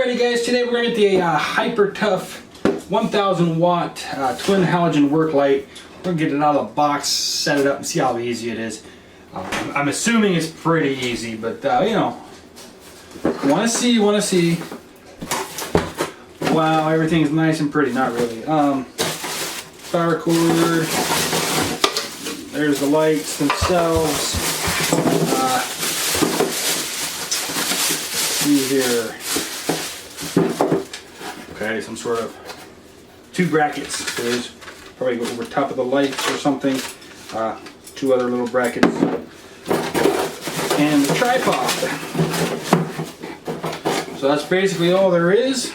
Alrighty guys, today we're going to get the Hyper Tough 1000 watt twin halogen work light. We're going to get it out of the box, set it up and see how easy it is. I'm assuming it's pretty easy, but you know, want to see. Wow, everything's nice and pretty. Not really. Power cord. There's the lights themselves. See here. Okay, some sort of two brackets. There's probably over top of the lights or something. Two other little brackets. And the tripod. So that's basically all there is.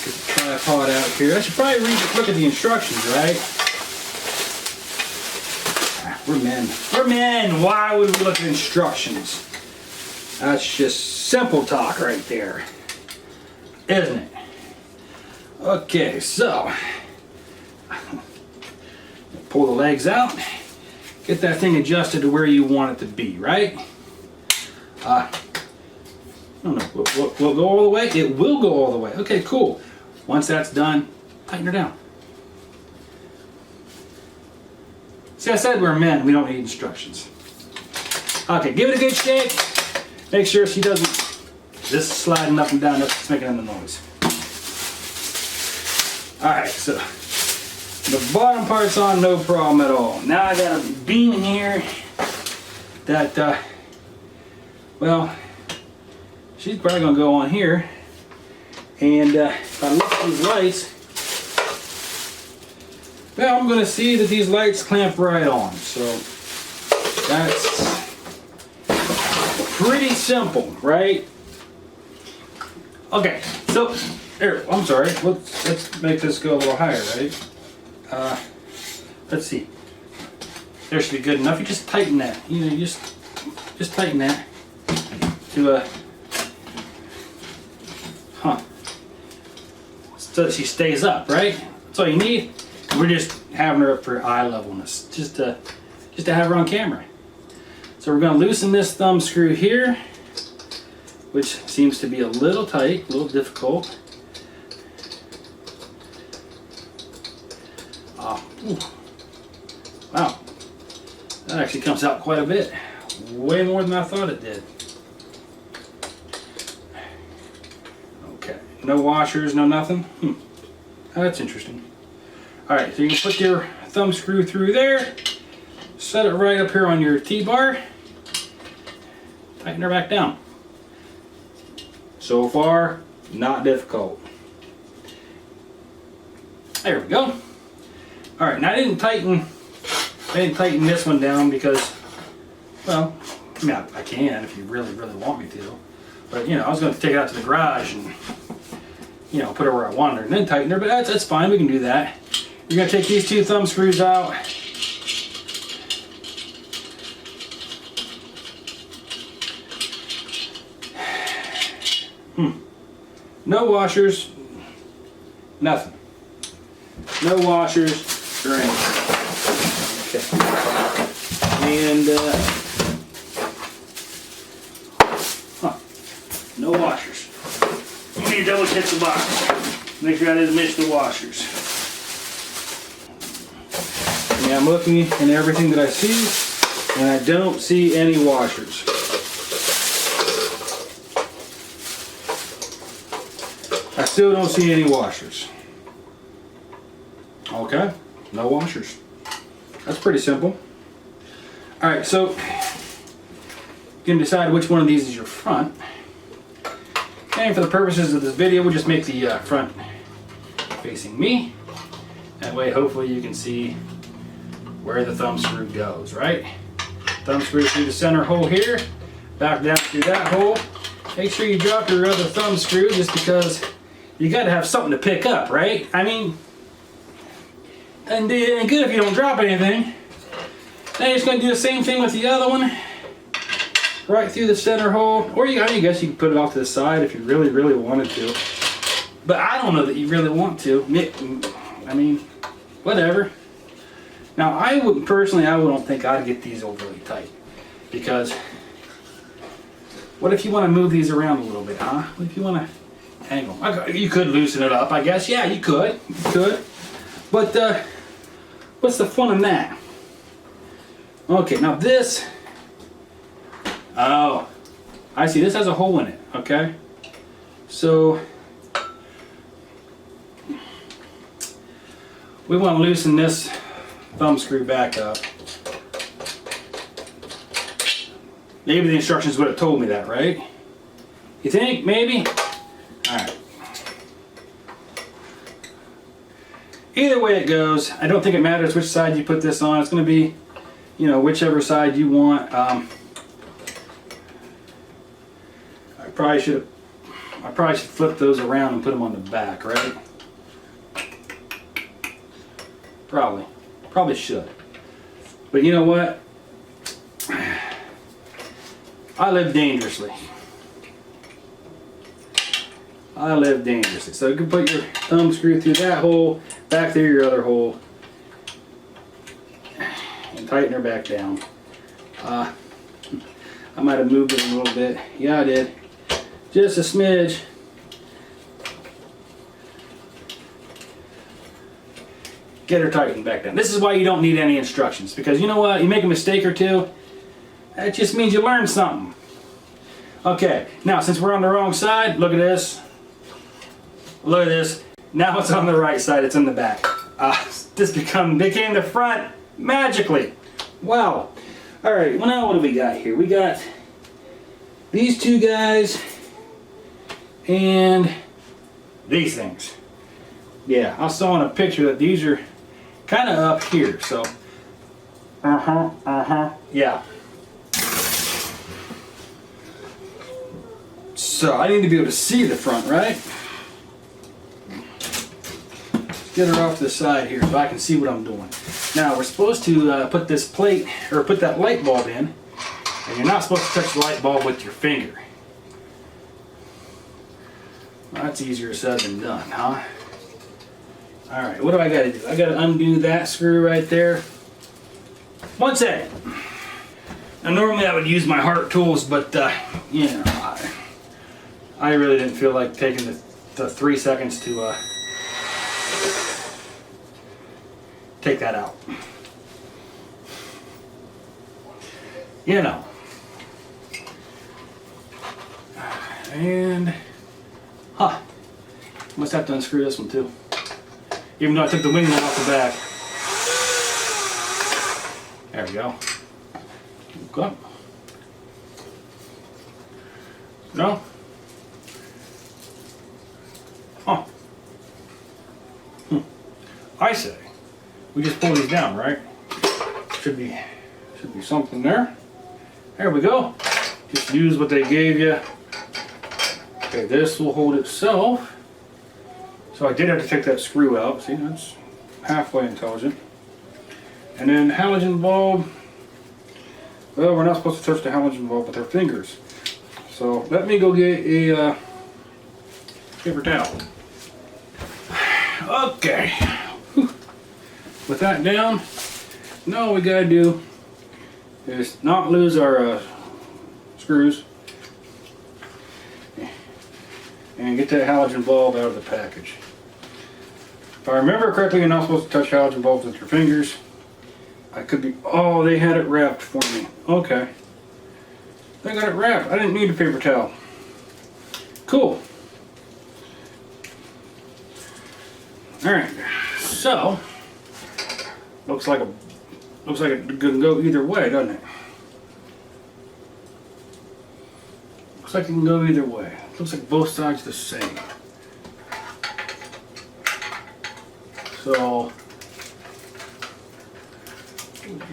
Get the tripod out here. I should probably look at the instructions, right? We're men. We're men! Why would we look at instructions? That's just simple talk right there. Isn't it? Okay, so pull the legs out. Get that thing adjusted to where you want it to be, right? I don't know. Will it go all the way? It will go all the way. Okay, cool. Once that's done, tighten her down. See, I said we're men. We don't need instructions. Okay, give it a good shake. Make sure she doesn't just sliding up and down. That's making any noise. All right, so the bottom part's on, no problem at all. Now I got a beam in here that, well, she's probably gonna go on here. And if I look at these lights, well, I'm gonna see that these lights clamp right on. So that's pretty simple, right? Okay, so here, I'm sorry. Let's make this go a little higher, right? Let's see. There should be good enough. You just tighten that. You know, just tighten that to a so that she stays up, right? That's all you need. We're just having her up for eye levelness, just to have her on camera. So we're going to loosen this thumb screw here, which seems to be a little tight, a little difficult. Wow, that actually comes out quite a bit. Way more than I thought it did. Okay, no washers, no nothing. That's interesting. Alright, so you can put your thumb screw through there, set it right up here on your T-bar, tighten her back down. So far, not difficult. There we go. Alright, now I didn't tighten this one down because, well, I mean, I can if you really want me to. But, you know, I was going to take it out to the garage and, you know, put her where I wanted her and then tighten her, but that's fine, we can do that. You're going to take these two thumb screws out. No washers, nothing. No washers or anything. Okay. And, no washers. You need to double check the box. Make sure I didn't miss the washers. Yeah, I'm looking in everything that I see, and I don't see any washers. I still don't see any washers. Okay, no washers. That's pretty simple. Alright, so you can decide which one of these is your front. And for the purposes of this video, we'll just make the front facing me. That way, hopefully, you can see where the thumb screw goes, right? Thumb screw through the center hole here, back down through that hole. Make sure you drop your other thumb screw just because you got to have something to pick up, right? I mean, and it ain't good if you don't drop anything. Now you're just going to do the same thing with the other one. Right through the center hole. Or I guess you can put it off to the side if you really wanted to. But I don't know that you really want to. I mean, whatever. Now I would personally, I don't think I'd get these overly tight. Because what if you want to move these around a little bit, huh? What if you want to angle? You could loosen it up, I guess. Yeah, you could. You could. But what's the fun in that? Okay, now this. Oh, I see. This has a hole in it. Okay. So we want to loosen this thumb screw back up. Maybe the instructions would have told me that, right? You think? Maybe? Alright. Either way it goes, I don't think it matters which side you put this on. It's going to be, you know, whichever side you want. I probably should flip those around and put them on the back, right? Probably should. But you know what? I live dangerously. So you can put your thumb screw through that hole, back through your other hole, and tighten her back down. I might have moved it a little bit. Yeah, I did. Just a smidge. Get her tightened back down. This is why you don't need any instructions, because you know what? You make a mistake or two, that just means you learned something. Okay, now since we're on the wrong side, look at this. Look at this. Now it's on the right side, it's in the back. This became the front magically. Wow. Alright, well now what do we got here? We got these two guys and these things. Yeah, I saw in a picture that these are kind of up here, so yeah. So I need to be able to see the front, right? Get her off to the side here so I can see what I'm doing. Now we're supposed to put this plate, or put that light bulb in, and you're not supposed to touch the light bulb with your finger. Well, that's easier said than done, huh? Alright, what do I gotta do? I gotta undo that screw right there. One second. Now normally I would use my heart tools, but you know, I really didn't feel like taking the 3 seconds to take that out. You know. And must have to unscrew this one too. Even though I took the wing nut off the back. There we go. Okay. No? Huh. I say, we just pull these down, right? Should be something there. There we go. Just use what they gave you. Okay, this will hold itself. So I did have to take that screw out. See, that's halfway intelligent. And then halogen bulb. Well, we're not supposed to touch the halogen bulb with our fingers. So let me go get a paper towel. Okay. Whew. With that down, now all we gotta do is not lose our screws and get that halogen bulb out of the package. If I remember correctly, you're not supposed to touch halogen bulbs with your fingers. I could be, oh, they had it wrapped for me. Okay. They got it wrapped. I didn't need a paper towel. Cool. Alright, so looks like it can go either way, doesn't it? Looks like it can go either way. Looks like both sides the same. So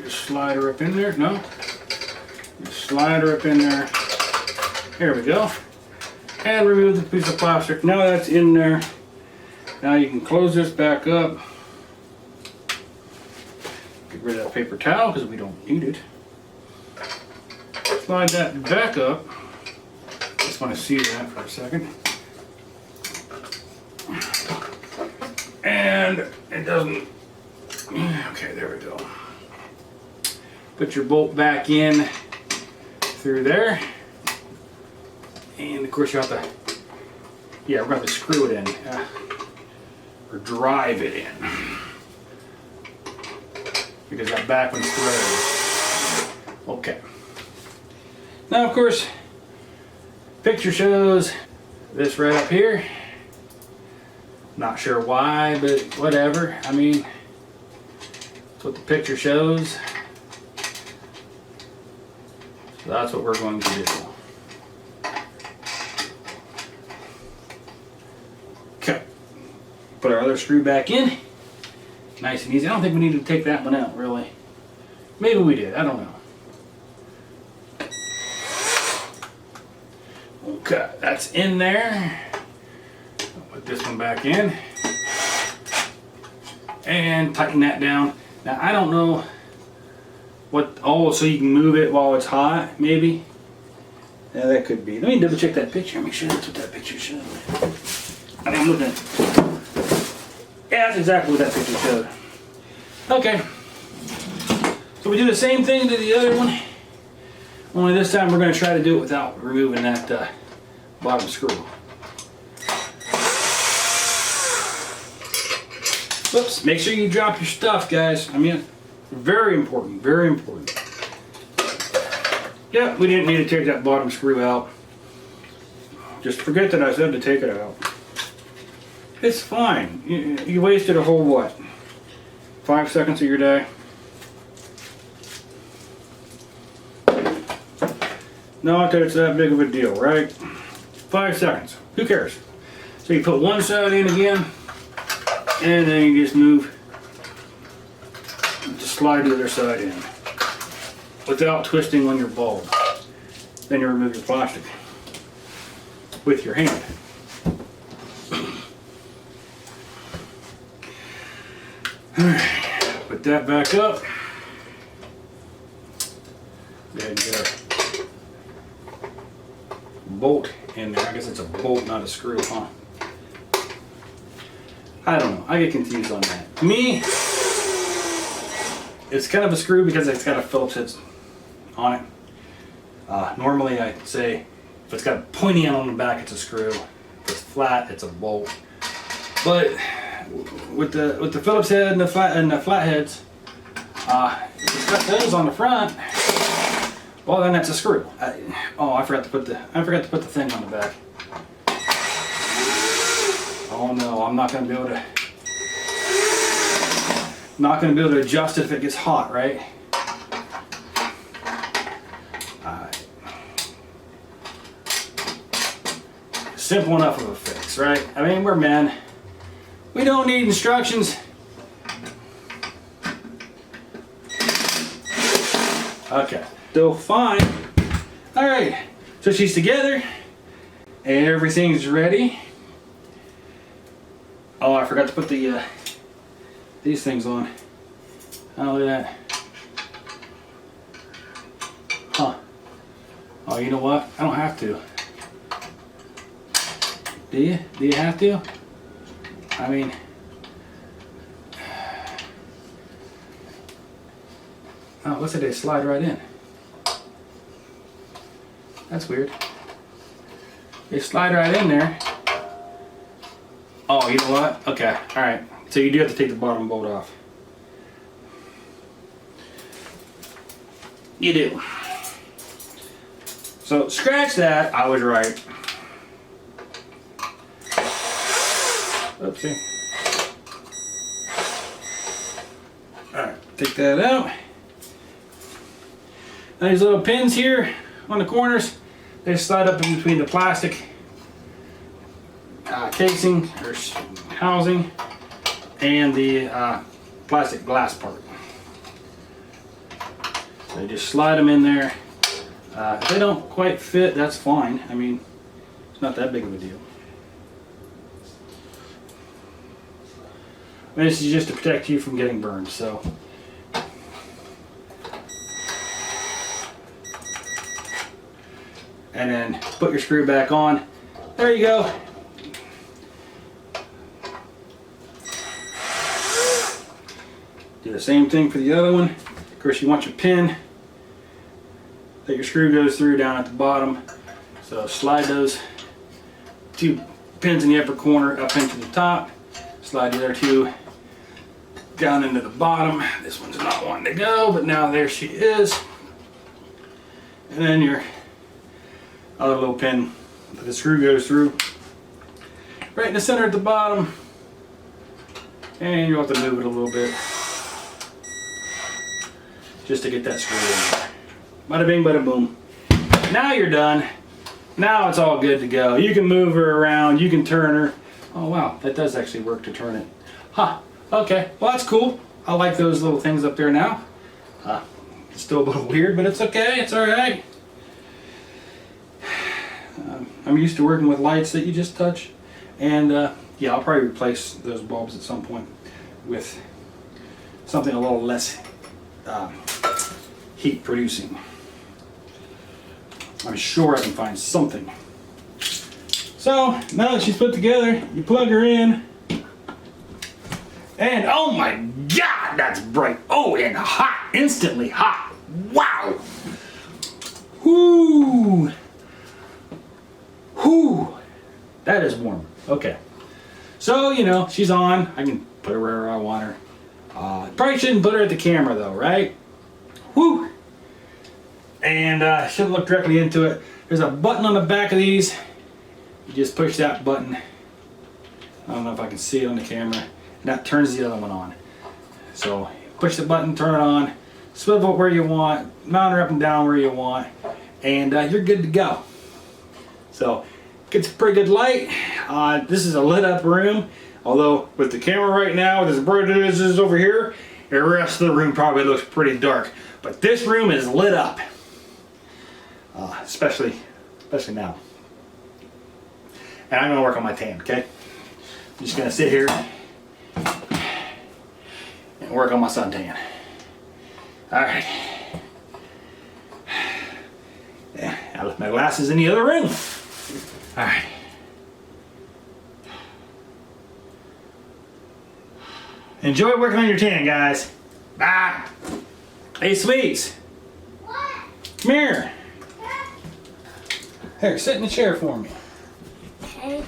just slide her up in there. No? Just slide her up in there. There we go. And remove the piece of plastic. Now that's in there. Now you can close this back up. Get rid of that paper towel because we don't need it. Slide that back up. Just want to see that for a second. And it doesn't. Okay, there we go. Put your bolt back in. through there. And of course you have to, yeah, we're going to screw it in. Or drive it in. Because that back one's threaded. Okay. Now of course, picture shows this right up here. Not sure why, but whatever. I mean, that's what the picture shows. So that's what we're going to do. Okay. Put our other screw back in. Nice and easy. I don't think we need to take that one out, really. Maybe we did. I don't know. Okay, that's in there. I'll put this one back in. And tighten that down. Now, I don't know what... Oh, so you can move it while it's hot, maybe? Yeah, that could be. Let me double check that picture. Make sure that's what that picture showed. I mean, I'm looking at... Yeah, that's exactly what that picture showed. Okay. So we do the same thing to the other one. Only this time we're going to try to do it without removing that bottom screw. Whoops. Make sure you drop your stuff, guys. I mean, very important. Very important. Yep, we didn't need to take that bottom screw out. Just forget that I said to take it out. It's fine. You wasted a whole, what, 5 seconds of your day? Not that it's that big of a deal, right? 5 seconds. Who cares? So you put one side in again, and then you just move, just slide the other side in without twisting on your bulb. Then you remove your plastic with your hand. Put that back up. Go ahead and get our bolt in there. I guess it's a bolt, not a screw, huh? I don't know. I get confused on that. To me, it's kind of a screw because it's got a Phillips head on it. Normally I'd say if it's got a pointy end on the back, it's a screw. If it's flat, it's a bolt. But with the Phillips head and the flatheads, if it's got those on the front, well, then that's a screw. I forgot to put the thing on the back. Oh no, I'm not going to be able to adjust it if it gets hot, right? Alright. Simple enough of a fix, right? I mean, we're men. We don't need instructions. Okay, still fine. Alright, so she's together. Everything's ready. Oh, I forgot to put these things on. Oh, look at that. Huh. Oh, you know what? I don't have to. Do you? Do you have to? I mean... Oh, what's it? They slide right in. That's weird. They slide right in there. Oh, you know what? Okay, alright. So you do have to take the bottom bolt off. You do. So scratch that. I was right. Oopsie. Alright, take that out. Now these little pins here on the corners, they slide up in between the plastic casing or housing and the plastic glass part. So you just slide them in there. If they don't quite fit, that's fine. I mean, it's not that big of a deal. And this is just to protect you from getting burned, so. And then put your screw back on. There you go. Do the same thing for the other one. Of course, you want your pin that your screw goes through down at the bottom. So slide those 2 pins in the upper corner up into the top. Slide the other 2 down into the bottom. This one's not wanting to go, but now there she is. And then your other little pin that the screw goes through, right in the center at the bottom. And you'll have to move it a little bit just to get that screw in there. Bada bing, bada boom. Now you're done. Now it's all good to go. You can move her around, you can turn her. Oh wow, that does actually work to turn it. Huh, okay, well that's cool. I like those little things up there now. It's still a little weird, but it's okay, it's alright. I'm used to working with lights that you just touch. And yeah, I'll probably replace those bulbs at some point with something a little less heat producing. I'm sure I can find something. So now that she's put together, you plug her in, and oh my God, that's bright! Oh, and hot, instantly hot. Wow! Whoo! Whoo! That is warm. Okay. So you know she's on. I can put her wherever I want her. Probably shouldn't put her at the camera though, right? Whoo! And shouldn't look directly into it. There's a button on the back of these. You just push that button. I don't know if I can see it on the camera. And that turns the other one on. So push the button, turn it on, swivel it where you want, mount her up and down where you want, and you're good to go. So gets a pretty good light. This is a lit up room. Although with the camera right now, with as bright as it is over here, the rest of the room probably looks pretty dark. But this room is lit up. Especially now. And I'm gonna work on my tan, okay? I'm just gonna sit here and work on my suntan. Alright. Yeah, I left my glasses in the other room. Alright. Enjoy working on your tan, guys. Bye. Hey, Sweets. What? Come here. Here, sit in the chair for me. Okay.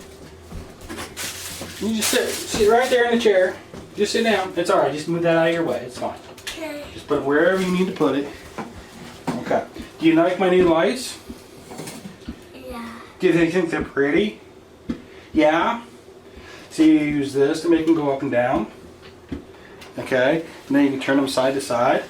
You just sit right there in the chair. Just sit down. It's alright, just move that out of your way. It's fine. Okay. Just put it wherever you need to put it. Okay. Do you like my new lights? Yeah. Do you think they're pretty? Yeah? So you use this to make them go up and down. Okay. And then you can turn them side to side.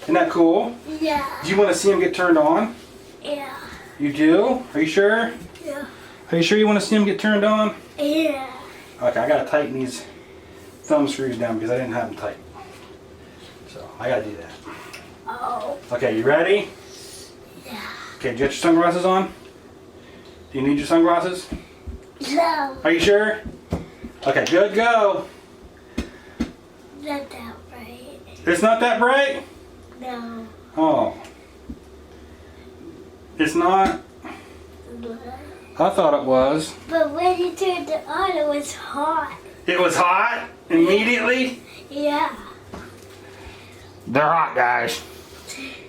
Isn't that cool? Yeah. Do you want to see them get turned on? Yeah. You do? Are you sure? Yeah. Are you sure you want to see them get turned on? Yeah. Okay, I gotta tighten these thumb screws down because I didn't have them tight. So I gotta do that. Oh. Okay, you ready? Yeah. Okay, do you got your sunglasses on? Do you need your sunglasses? No. Are you sure? Okay, good, go. Not that right. It's not that bright? No. Oh. It's not? I thought it was. But when you turned it on, it was hot. It was hot? Immediately? Yeah. They're hot, guys.